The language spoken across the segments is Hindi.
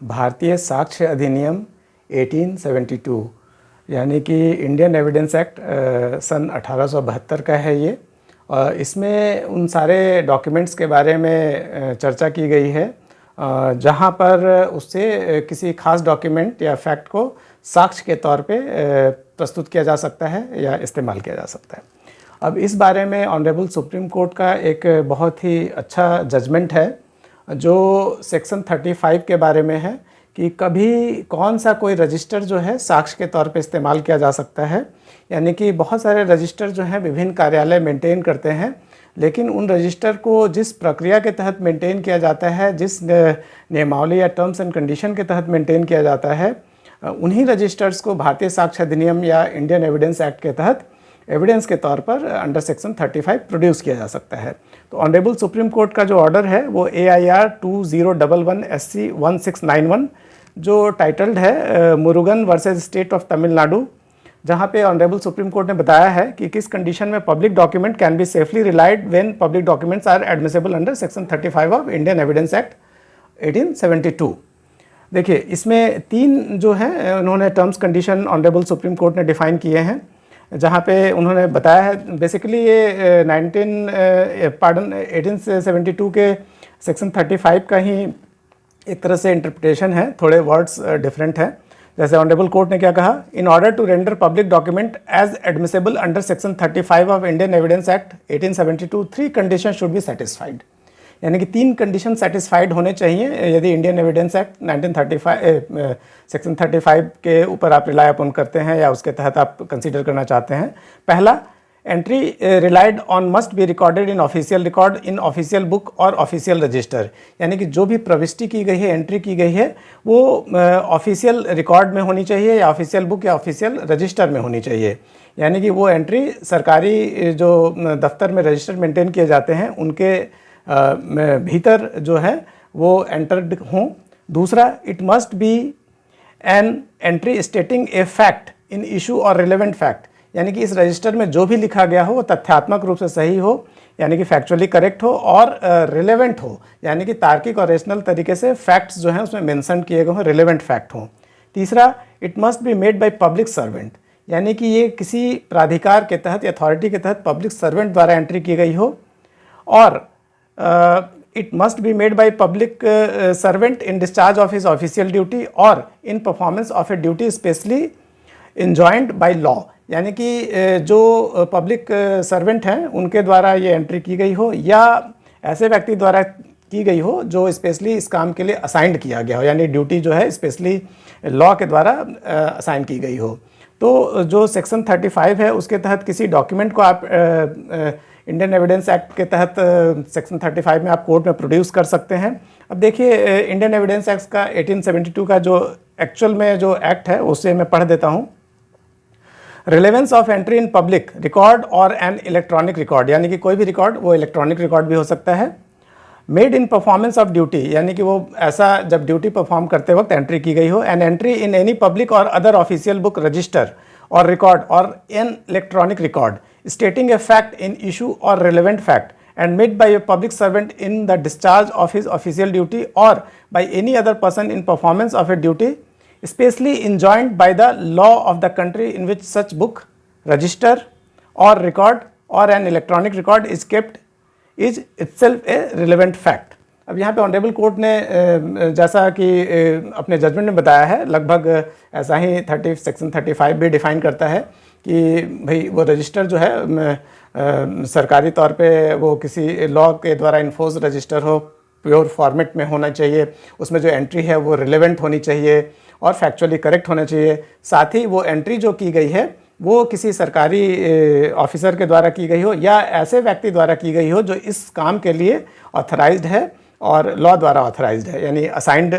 भारतीय साक्ष्य अधिनियम 1872 यानी कि इंडियन एविडेंस एक्ट सन 1872 का है ये। और इसमें उन सारे डॉक्यूमेंट्स के बारे में चर्चा की गई है जहाँ पर उससे किसी खास डॉक्यूमेंट या फैक्ट को साक्ष्य के तौर पे प्रस्तुत किया जा सकता है या इस्तेमाल किया जा सकता है। अब इस बारे में ऑनरेबल सुप्रीम कोर्ट का एक बहुत ही अच्छा जजमेंट है जो सेक्शन 35 के बारे में है कि कभी कौन सा कोई रजिस्टर जो है साक्ष्य के तौर पे इस्तेमाल किया जा सकता है। यानी कि बहुत सारे रजिस्टर जो हैं विभिन्न कार्यालय मेंटेन करते हैं, लेकिन उन रजिस्टर को जिस प्रक्रिया के तहत मेंटेन किया जाता है, जिस नियमावली या टर्म्स एंड कंडीशन के तहत मेंटेन किया जाता है, उन्हीं रजिस्टर्स को भारतीय साक्ष्य अधिनियम या इंडियन एविडेंस एक्ट के तहत एविडेंस के तौर पर अंडर सेक्शन 35 प्रोड्यूस किया जा सकता है। तो ऑनरेबल सुप्रीम कोर्ट का जो ऑर्डर है वो AIR 2011 SC 1691 जो टाइटल्ड है Murugan versus state of Tamil Nadu, जहाँ पे ऑनरेबल सुप्रीम कोर्ट ने बताया है कि किस कंडीशन में public document can be safely relied when public documents are admissible under section 35 of Indian evidence act 1872। देखिए, इसमें 3 जो हैं उन्होंने terms condition honourable supreme court ने डिफाइन किए हैं, जहाँ पे उन्होंने बताया है बेसिकली ये 1872 के सेक्शन 35 का ही एक तरह से इंटरप्रिटेशन है, थोड़े वर्ड्स डिफरेंट हैं। जैसे ऑनरेबल कोर्ट ने क्या कहा, in order to render public document as admissible under section 35 of Indian evidence act 1872 3 condition should be satisfied. यानी कि 3 कंडीशन सेटिस्फाइड होने चाहिए यदि इंडियन एविडेंस एक्ट 1935 सेक्शन 35 के ऊपर आप रिलाई अपन करते हैं या उसके तहत आप कंसीडर करना चाहते हैं। पहला, entry relied on must be recorded in official record in official book और ऑफिशियल रजिस्टर। यानी कि जो भी प्रविष्टि की गई है, एंट्री की गई है, वो ऑफिशियल रिकॉर्ड में होनी चाहिए या ऑफिशियल बुक या ऑफिशियल रजिस्टर में होनी चाहिए। यानी कि वो एंट्री सरकारी जो दफ्तर में रजिस्टर मेंटेन किए जाते हैं उनके भीतर जो है वो एंटर्ड हों। दूसरा, it must be an entry स्टेटिंग a fact in issue और रिलेवेंट फैक्ट। यानी कि इस रजिस्टर में जो भी लिखा गया हो वो तथ्यात्मक रूप से सही हो, यानी कि फैक्चुअली करेक्ट हो, और रिलेवेंट हो, यानी कि तार्किक और रेशनल तरीके से फैक्ट्स जो हैं उसमें मेंशन किए गए हों, रिलेवेंट फैक्ट हों। तीसरा, it must be made by public servant. यानी कि ये किसी प्राधिकार के तहत या अथॉरिटी के तहत पब्लिक सर्वेंट द्वारा एंट्री की गई हो। और it must be made by public servant in discharge of his official duty or in performance of a duty specially enjoined by law। यानी कि जो पब्लिक सर्वेंट हैं उनके द्वारा ये एंट्री की गई हो या ऐसे व्यक्ति द्वारा की गई हो जो स्पेशली इस काम के लिए असाइंड किया गया हो, यानी ड्यूटी जो है स्पेशली लॉ के द्वारा असाइन की गई हो। तो जो सेक्शन 35 है उसके तहत किसी डॉक्यूमेंट को आप इंडियन एविडेंस एक्ट के तहत सेक्शन 35 में आप कोर्ट में प्रोड्यूस कर सकते हैं। अब देखिए, इंडियन एविडेंस एक्ट का 1872 का जो एक्चुअल में जो एक्ट है उससे मैं पढ़ देता हूँ। Relevance of entry in public record और एन इलेक्ट्रॉनिक रिकॉर्ड, यानी कि कोई भी रिकॉर्ड, वो इलेक्ट्रॉनिक रिकॉर्ड भी हो सकता है। Made in performance of duty, यानी कि वो ऐसा जब ड्यूटी परफॉर्म करते वक्त एंट्री की गई हो। An entry in any public और अदर ऑफिशियल बुक, रजिस्टर और रिकॉर्ड और an electronic record stating a fact in issue or relevant fact and made by a public servant in the discharge of his official duty or by any other person in performance of a duty especially enjoined by the law of the country in which such book, register or record or an electronic record is kept is itself a relevant fact। अब यहाँ पे ऑनरेबल कोर्ट ने जैसा कि अपने जजमेंट में बताया है, लगभग ऐसा ही सेक्शन 35 भी डिफाइन करता है कि भाई वो रजिस्टर जो है सरकारी तौर पे वो किसी लॉ के द्वारा इन्फोर्स रजिस्टर हो, प्योर फॉर्मेट में होना चाहिए, उसमें जो एंट्री है वो रिलेवेंट होनी चाहिए और फैक्चुअली करेक्ट होना चाहिए। साथ ही वो एंट्री जो की गई है वो किसी सरकारी ऑफिसर के द्वारा की गई हो या ऐसे व्यक्ति द्वारा की गई हो जो इस काम के लिए ऑथराइज्ड है और लॉ द्वारा ऑथराइज्ड है, यानी असाइंड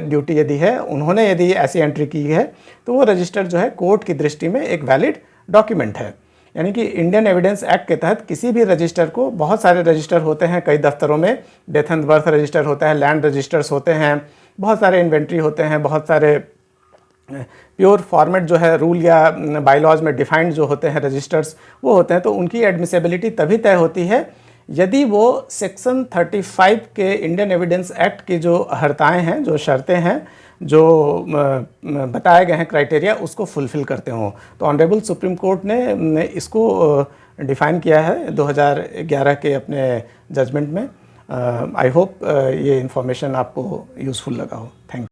ड्यूटी यदि है, उन्होंने यदि ऐसी एंट्री की है तो वो रजिस्टर जो है कोर्ट की दृष्टि में एक वैलिड डॉक्यूमेंट है। यानी कि इंडियन एविडेंस एक्ट के तहत किसी भी रजिस्टर को, बहुत सारे रजिस्टर होते हैं कई दफ्तरों में, डेथ एंड बर्थ रजिस्टर होता है, लैंड रजिस्टर्स होते हैं, बहुत सारे इन्वेंट्री होते हैं, बहुत सारे प्योर फॉर्मेट जो है रूल या बायलॉज में डिफाइंड जो होते हैं रजिस्टर्स वो होते हैं। तो उनकी एडमिसिबिलिटी तभी तय होती है यदि वो सेक्शन 35 के इंडियन एविडेंस एक्ट की जो हर्ताएँ हैं, जो शर्तें हैं, जो बताए गए हैं क्राइटेरिया उसको फुलफ़िल करते हों। तो ऑनरेबल सुप्रीम कोर्ट ने इसको डिफ़ाइन किया है 2011 के अपने जजमेंट में। आई होप ये इन्फॉर्मेशन आपको यूज़फुल लगा हो। Thank you.